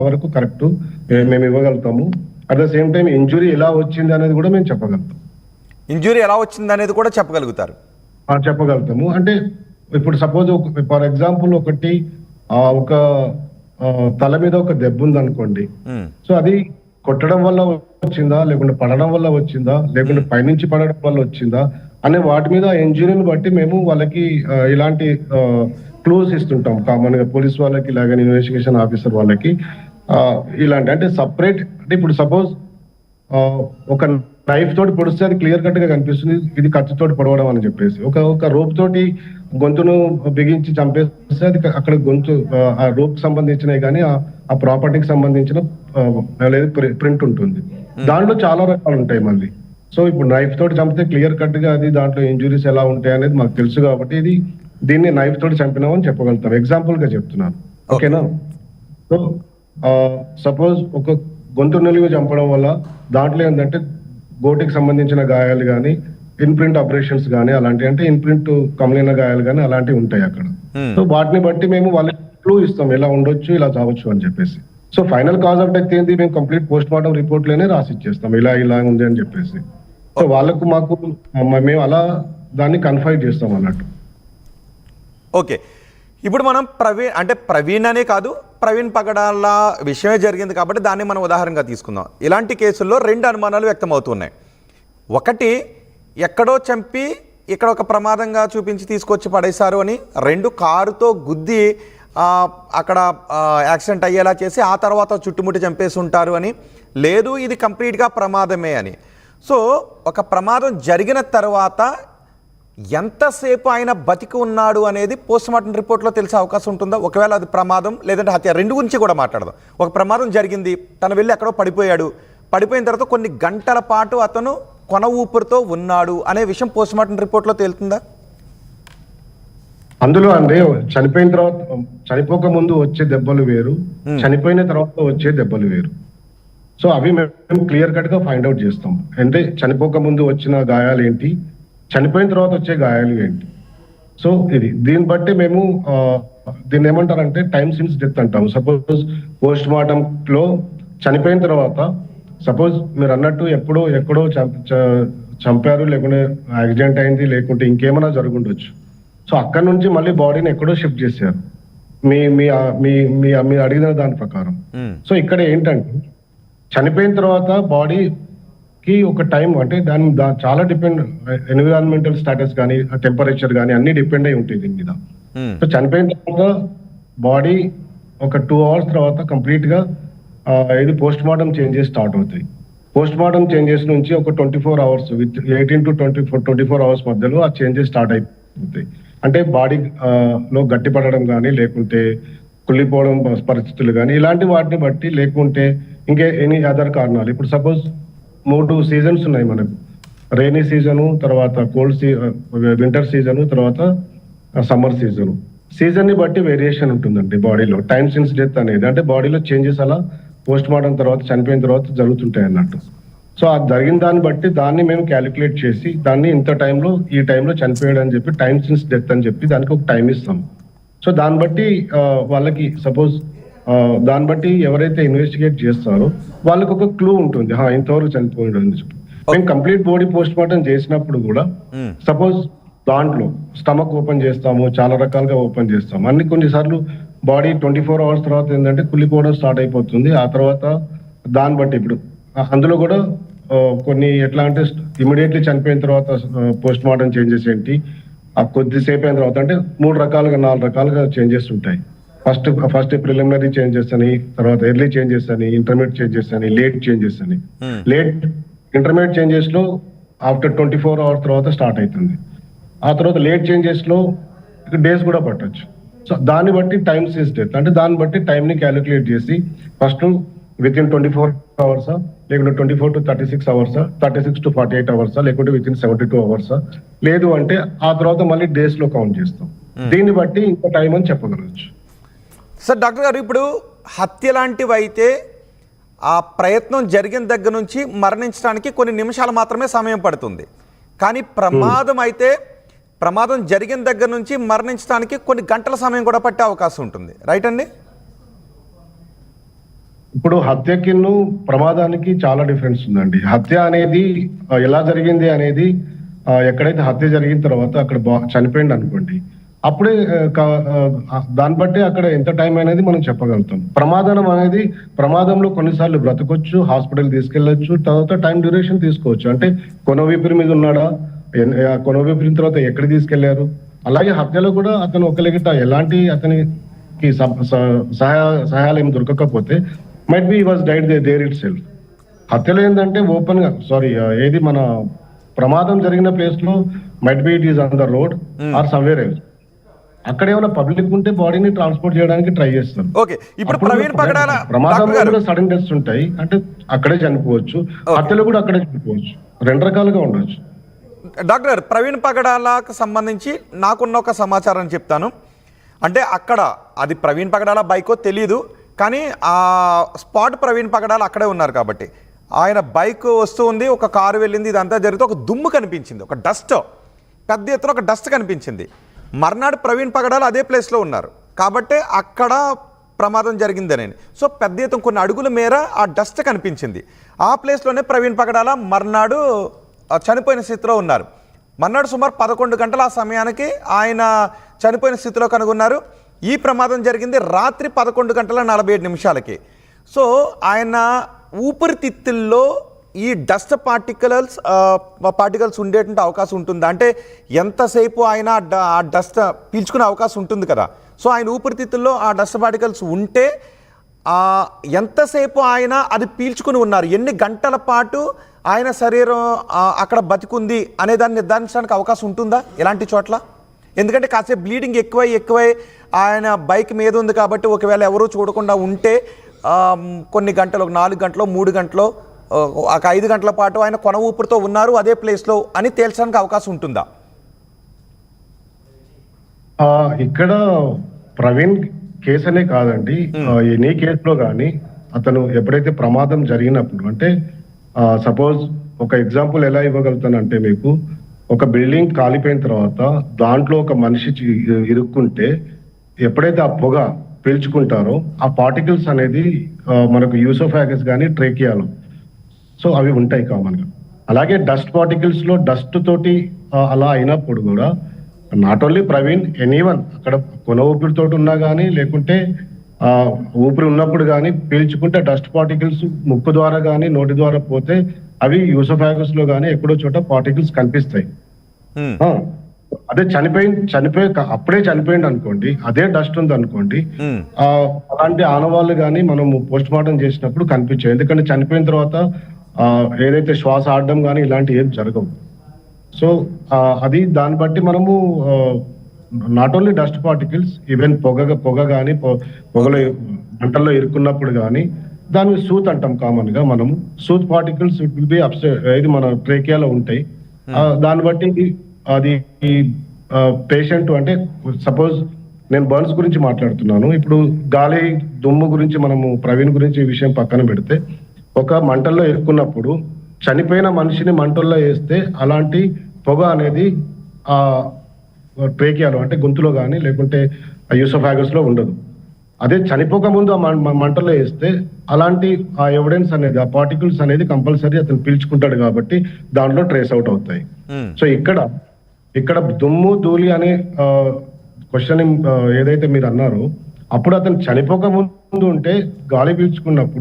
వరకు కరెక్ట్ మేము ఇవ్వగలుగుతాము. At the same time injury ఎలా వచ్చింది అనేది కూడా మేము చెప్పగలుగుతాం. ఇంజురీ ఎలా వచ్చింది అనేది కూడా చెప్పగలుగుతారు? చెప్పగలుగుతాము. అంటే ఇప్పుడు సపోజ్ ఫర్ ఎగ్జాంపుల్ ఒకటి ఒక తల మీద ఒక దెబ్బ ఉంది అనుకోండి. సో అది కొట్టడం వల్ల వచ్చిందా, లేకుంటే పడడం వల్ల వచ్చిందా, లేకుంటే పైనుంచి పడడం వల్ల వచ్చిందా అనే వాటి మీద ఇంజురీని బట్టి మేము వాళ్ళకి ఇలాంటి క్లూస్ ఇస్తుంటాం. కామన్ గా పోలీస్ వాళ్ళకి ఇలాగే ఇన్వెస్టిగేషన్ ఆఫీసర్ వాళ్ళకి ఇలాంటి అంటే సపరేట్. అంటే ఇప్పుడు సపోజ్ ఒక నైఫ్ తోటి పొడిస్తే అది క్లియర్ కట్ గా కనిపిస్తుంది, ఇది కత్తితోటి పొడవడం అని చెప్పేసి. ఒక రోప్ తోటి గొంతును బిగించి చంపేస్తే అది అక్కడ గొంతు ఆ రోప్ సంబంధించినవి కానీ ఆ ప్రాపర్టీకి సంబంధించిన లేదు ప్రింట్ ఉంటుంది. దాంట్లో చాలా రకాలు ఉంటాయి మళ్ళీ. సో ఇప్పుడు నైఫ్ తోటి చంపితే క్లియర్ కట్ గా అది దాంట్లో ఇంజురీస్ ఎలా ఉంటాయి అనేది మాకు తెలుసు కాబట్టి దీన్ని నైఫ్ తోటి చంపినామని చెప్పగలుగుతాం. ఎగ్జాంపుల్ గా చెప్తున్నాను, ఓకేనా? సో సపోజ్ ఒక గొంతు నలిగి చంపడం వల్ల దాంట్లో ఏంటంటే గోటికి సంబంధించిన గాయాలు కానీ, ఇన్ప్రింట్ ఆపరేషన్స్ కానీ అలాంటివి, అంటే ఇన్ప్రింట్ కమలిన గాయాలు కానీ అలాంటివి ఉంటాయి అక్కడ. సో వాటిని బట్టి మేము వాళ్ళకి క్లూ ఇస్తాం, ఇలా ఉండొచ్చు, ఇలా చావచ్చు అని చెప్పేసి. So final cause of death ఏంది మేము కంప్లీట్ పోస్ట్ మార్టం రిపోర్ట్ లోనే రాసి ఇచ్చేస్తాం, ఇలా ఉంది అని చెప్పేసి. సో వాళ్ళకు మాకు మేము అలా దాన్ని కన్ఫైడ్ చేస్తాం అన్నట్టు. ఓకే, ఇప్పుడు మనం ప్రవీణ్ అనే కాదు, ప్రవీణ్ పగడాల విషయమే జరిగింది కాబట్టి దాన్ని మనం ఉదాహరణగా తీసుకుందాం. ఇలాంటి కేసుల్లో 2 అనుమానాలు వ్యక్తమవుతున్నాయి. ఒకటి, ఎక్కడో చంపి ఇక్కడ ఒక ప్రమాదంగా చూపించి తీసుకొచ్చి పడేశారు అని. 2, కారుతో గుద్ది అక్కడ యాక్సిడెంట్ అయ్యేలా చేసి ఆ తర్వాత చుట్టుముట్టి చంపేసి ఉంటారు అని. లేదు, ఇది కంప్లీట్గా ప్రమాదమే అని. సో ఒక ప్రమాదం జరిగిన తర్వాత ఎంతసేపు ఆయన బతికి ఉన్నాడు అనేది పోస్ట్మార్టం రిపోర్ట్లో తెలిసే అవకాశం ఉంటుందా? ఒకవేళ అది ప్రమాదం లేదంటే హత్య, 2 గురించి కూడా మాట్లాడదాం. ఒక ప్రమాదం జరిగింది, తను వెళ్ళి ఎక్కడో పడిపోయిన తర్వాత కొన్ని గంటల పాటు అతను కొన ఊపిరితో ఉన్నాడు అనే విషయం పోస్ట్మార్టం రిపోర్ట్లో తేలుతుందా? అందులో అంటే చనిపోక ముందు వచ్చే దెబ్బలు వేరు, చనిపోయిన తర్వాత వచ్చే దెబ్బలు వేరు. సో అవి మేము క్లియర్ కట్ గా ఫైండ్ అవుట్ చేస్తాం. అంటే చనిపోక ముందు వచ్చిన గాయాలు ఏంటి, చనిపోయిన తర్వాత వచ్చే గాయాలు ఏంటి. సో దీన్ని బట్టి మేము దీన్ని ఏమంటారంటే టైం సిన్స్ డెత్ అంటాము. సపోజ్ పోస్ట్ మార్టం లో చనిపోయిన తర్వాత, సపోజ్ మీరు అన్నట్టు ఎక్కడో చంపారు, లేకుంటే యాక్సిడెంట్ అయింది, లేకుంటే ఇంకేమైనా జరుగుండొచ్చు. సో అక్కడ నుంచి మళ్ళీ బాడీని ఎక్కడో షిఫ్ట్ చేశారు మీ అడిగిన దాని ప్రకారం. సో ఇక్కడ ఏంటంటే చనిపోయిన తర్వాత బాడీకి ఒక టైం, అంటే దాని చాలా డిపెండ్, ఎన్విరాన్మెంటల్ స్టాటస్ కానీ, టెంపరేచర్ కానీ అన్ని డిపెండ్ అయి ఉంటాయి దీని మీద. సో చనిపోయిన తర్వాత బాడీ ఒక 2 hours తర్వాత కంప్లీట్ గా ఇది పోస్ట్ మార్టం చేంజెస్ స్టార్ట్ అవుతాయి. పోస్ట్ మార్టం చేంజెస్ నుంచి ఒక 24 hours, విత్ 18 to 24 hours మధ్యలో ఆ చేంజెస్ స్టార్ట్ అయిపోతాయి. అంటే బాడీ లో గట్టిపడడం కానీ, లేకుంటే కుళ్ళిపోవడం పరిస్థితులు కానీ, ఇలాంటి వాటిని బట్టి, లేకుంటే ఇంకే ఎనీ అదర్ కారణాలు. ఇప్పుడు సపోజ్ 3 సీజన్స్ ఉన్నాయి మనకు, రైనీ సీజను, తర్వాత వింటర్ సీజను, తర్వాత సమ్మర్ సీజను. సీజన్ ని బట్టి వేరియేషన్ ఉంటుందండి బాడీలో. టైం సిన్స్ డెత్ అనేది అంటే బాడీలో చేంజెస్ అలా పోస్ట్ మార్టం తర్వాత, చనిపోయిన తర్వాత జరుగుతుంటాయి అన్నట్టు. సో అది జరిగిన దాన్ని బట్టి దాన్ని మేము క్యాలిక్యులేట్ చేసి దాన్ని ఇంత టైంలో, ఈ టైంలో చనిపోయాడు అని చెప్పి టైం సిన్స్ డెత్ అని చెప్పి దానికి ఒక టైం ఇస్తాం. సో దాన్ని బట్టి వాళ్ళకి సపోజ్ దాన్ని బట్టి ఎవరైతే ఇన్వెస్టిగేట్ చేస్తారో వాళ్ళకి ఒక క్లూ ఉంటుంది, ఇంతవరకు చనిపోయాడు అని చెప్పి. మేము కంప్లీట్ బాడీ పోస్ట్ మార్టం చేసినప్పుడు కూడా సపోజ్ దాంట్లో స్టమక్ ఓపెన్ చేస్తాము, చాలా రకాలుగా ఓపెన్ చేస్తాము. కొన్నిసార్లు బాడీ 24 hours తర్వాత ఏంటంటే కుళ్ళిపోవడం స్టార్ట్ అయిపోతుంది. ఆ తర్వాత దాన్ని బట్టి ఇప్పుడు అందులో కూడా కొన్ని ఎట్లా అంటే ఇమీడియట్లీ చనిపోయిన తర్వాత పోస్ట్ మార్టం చేంజెస్ ఏంటి, కొద్దిసేపు అయిన తర్వాత అంటే 3 రకాలుగా 4 రకాలుగా చేంజెస్ ఉంటాయి. ఫస్ట్ ప్రిలిమినరీ చేంజెస్ అని, తర్వాత ఎర్లీ చేంజెస్ అని, ఇంటర్మీడియట్ చేంజెస్ అని, లేట్ చేంజెస్ అని. ఇంటర్మీడియట్ చేంజెస్ లో ఆఫ్టర్ 24 hours తర్వాత స్టార్ట్ అవుతుంది. ఆ తర్వాత లేట్ చేంజెస్ లో డేస్ కూడా పట్టొచ్చు. సో దాన్ని బట్టి టైం సిన్స్ డెత్, అంటే దాన్ని బట్టి టైం ని క్యాలిక్యులేట్ చేసి ఫస్ట్ విత్ ఇన్ 24 hours, లేకుంటే 24 to 36 hours, 36 to 48 hours, లేకుంటే విత్ ఇన్ 72 hours, లేదు అంటే ఆ తర్వాత మళ్ళీ డేస్ లో కౌంట్ చేస్తాం. దీన్ని బట్టి ఇంత టైం అని చెప్పగలవచ్చు. సార్ డాక్టర్ గారు, ఇప్పుడు హత్య లాంటివి అయితే ఆ ప్రయత్నం జరిగిన దగ్గర నుంచి మరణించడానికి కొన్ని నిమిషాలు మాత్రమే సమయం పడుతుంది. కానీ ప్రమాదం జరిగిన దగ్గర నుంచి మరణించడానికి కొన్ని గంటల సమయం కూడా పట్టే అవకాశం ఉంటుంది, రైట్ అండి? ఇప్పుడు హత్యకిన్ను ప్రమాదానికి చాలా డిఫరెన్స్ ఉందండి. హత్య అనేది ఎలా జరిగింది అనేది ఎక్కడైతే హత్య జరిగిన తర్వాత అక్కడ చనిపోయింది అనుకోండి, అప్పుడే దాన్ని బట్టి అక్కడ ఎంత టైం అనేది మనం చెప్పగలుగుతాం. ప్రమాదం అనేది ప్రమాదంలో కొన్నిసార్లు బ్రతకొచ్చు, హాస్పిటల్ తీసుకెళ్లొచ్చు, తర్వాత టైం డ్యూరేషన్ తీసుకోవచ్చు. అంటే కొన ఊపిరి మీద ఉన్నాడా, కొన ఊపిరిన తర్వాత ఎక్కడ తీసుకెళ్లారు. అలాగే హత్యలో కూడా అతను ఒకలిగిట ఎలాంటి అతనికి సహాయాలు ఏమి దొరకకపోతే might be was died there ఇట్ సెల్ఫ్. హత్యలో ఏంటంటే ఓపెన్ గా ఏది మన ప్రమాదం జరిగిన ప్లేస్ లో might be it is on the road or somewhere else. అక్కడ ఏమైనా పబ్లిక్ ఉంటే బాడీని ట్రాన్స్పోర్ట్ చేయడానికి ట్రై చేస్తారు. ఓకే, ఇప్పుడు ప్రవీణ్ పగడాల ప్రమాదంలో కూడా సడన్ డెత్స్ ఉంటాయి, అంటే అక్కడే చనిపోవచ్చు. హత్యలో కూడా అక్కడే చనిపోవచ్చు. రెండు రకాలుగా ఉండొచ్చు. డాక్టర్, ప్రవీణ్ పగడాలకు సంబంధించి నాకున్న ఒక సమాచారం చెప్తాను. అంటే అక్కడ అది ప్రవీణ్ పగడాల బైకో తెలీదు, కానీ ఆ స్పాట్ ప్రవీణ్ పగడాల అక్కడే ఉన్నారు కాబట్టి ఆయన బైక్ వస్తూ ఉంది, ఒక కారు వెళ్ళింది, ఇదంతా జరిగితే ఒక దుమ్ము కనిపించింది, ఒక డస్ట్, పెద్ద ఎత్తున ఒక డస్ట్ కనిపించింది. మర్నాడు ప్రవీణ్ పగడాల అదే ప్లేస్లో ఉన్నారు కాబట్టి అక్కడ ప్రమాదం జరిగిందని. సో పెద్ద ఎత్తున కొన్ని అడుగుల మేర ఆ డస్ట్ కనిపించింది. ఆ ప్లేస్లోనే ప్రవీణ్ పగడాల మర్నాడు చనిపోయిన స్థితిలో ఉన్నారు. మర్నాడు సుమారు 11 గంటల ఆ సమయానికి ఆయన చనిపోయిన స్థితిలో కనుగొన్నారు. ఈ ప్రమాదం జరిగింది రాత్రి 11 గంటల 47 నిమిషాలకి. సో ఆయన ఊపిరితిత్తుల్లో ఈ డస్ట్ పార్టికల్స్ ఉండేటువంటి అవకాశం ఉంటుందా? అంటే ఎంతసేపు ఆయన ఆ డస్ట్ పీల్చుకునే అవకాశం ఉంటుంది కదా. సో ఆయన ఊపిరితిత్తుల్లో ఆ డస్ట్ పార్టికల్స్ ఉంటే ఎంతసేపు ఆయన అది పీల్చుకుని ఉన్నారు, ఎన్ని గంటల పాటు ఆయన శరీరం అక్కడ బతికుంది అనే దాన్ని నిర్ధారించడానికి అవకాశం ఉంటుందా ఎలాంటి చోట్ల? ఎందుకంటే కాసేపు బ్లీడింగ్ ఎక్కువై ఆయన బైక్ మీద ఉంది కాబట్టి ఒకవేళ ఎవరూ చూడకుండా ఉంటే కొన్ని గంటలు, 4 గంటలు, 3 గంటలు, ఒక 5 గంటల పాటు ఆయన కొన ఊపిరితో ఉన్నారు అదే ప్లేస్లో అని తేల్చడానికి అవకాశం ఉంటుందా? ఇక్కడ ప్రవీణ్ కేసు అనే కాదండి, ఎనీ కేసులో కానీ అతను ఎప్పుడైతే ప్రమాదం జరిగినప్పుడు, అంటే సపోజ్ ఒక ఎగ్జాంపుల్ ఎలా ఇవ్వగలుగుతానంటే, మీకు ఒక బిల్డింగ్ కాలిపోయిన తర్వాత దాంట్లో ఒక మనిషి ఇరుక్కుంటే ఎప్పుడైతే ఆ పొగ పీల్చుకుంటారో ఆ పార్టికల్స్ అనేది మనకు యూసోఫాగస్ కానీ ట్రేకియాలో, సో అవి ఉంటాయి కామన్ గా. అలాగే డస్ట్ పార్టికల్స్ లో డస్ట్ తోటి అలా అయినప్పుడు కూడా నాట్ ఓన్లీ ప్రవీణ్, ఎనీవన్ అక్కడ కొన ఊపిరితో ఉన్నా కానీ లేకుంటే ఊపిరి ఉన్నప్పుడు కానీ పీల్చుకుంటే డస్ట్ పార్టికల్స్ ముక్కు ద్వారా కానీ నోటి ద్వారా పోతే అవి యూసోఫాగస్ లో కానీ ఎక్కడో చోట పార్టికల్స్ కనిపిస్తాయి. అదే అప్పుడే చనిపోయింది అనుకోండి, అదే డస్ట్ ఉంది అనుకోండి, అలాంటి ఆనవాళ్ళు కానీ మనము పోస్ట్ మార్టం చేసినప్పుడు కనిపించాయి. ఎందుకంటే చనిపోయిన తర్వాత ఏదైతే శ్వాస ఆడడం కానీ ఇలాంటి ఏం జరగవు. సో అది దాన్ని బట్టి మనము not only dust particles, even పొగ కానీ పొగలో మంటల్లో ఇరుక్కున్నప్పుడు కానీ దాన్ని సూత్ అంటాం కామన్ గా మనము. సూత్ పార్టికల్స్ ఇట్ విల్ బి ఇది మన ట్రేకియాలో ఉంటాయి. దాన్ని బట్టి అది పేషెంట్, అంటే సపోజ్ నేను బర్న్స్ గురించి మాట్లాడుతున్నాను, ఇప్పుడు గాలి దుమ్ము గురించి మనము ప్రవీణ్ గురించి ఈ విషయం పక్కన పెడితే, ఒక మంటల్లో ఇరుక్కున్నప్పుడు చనిపోయిన మనిషిని మంటల్లో వేస్తే అలాంటి పొగ అనేది ఆ ట్రేకియాలో అంటే గొంతులో కానీ లేకుంటే యూసోఫాగస్ లో ఉండదు. అదే చనిపోక ముందు ఆ మంటల్లో వేస్తే అలాంటి ఆ ఎవిడెన్స్ అనేది, ఆ పార్టికల్స్ అనేది కంపల్సరీ అతను పీల్చుకుంటాడు కాబట్టి దాంట్లో ట్రేస్ అవుట్ అవుతాయి. సో ఇక్కడ దుమ్ము ధూళి అనే క్వశ్చన్ ఏదైతే మీరు అన్నారో, అప్పుడు అతను చనిపోక ముందు ఉంటే గాలి పీల్చుకున్నప్పుడు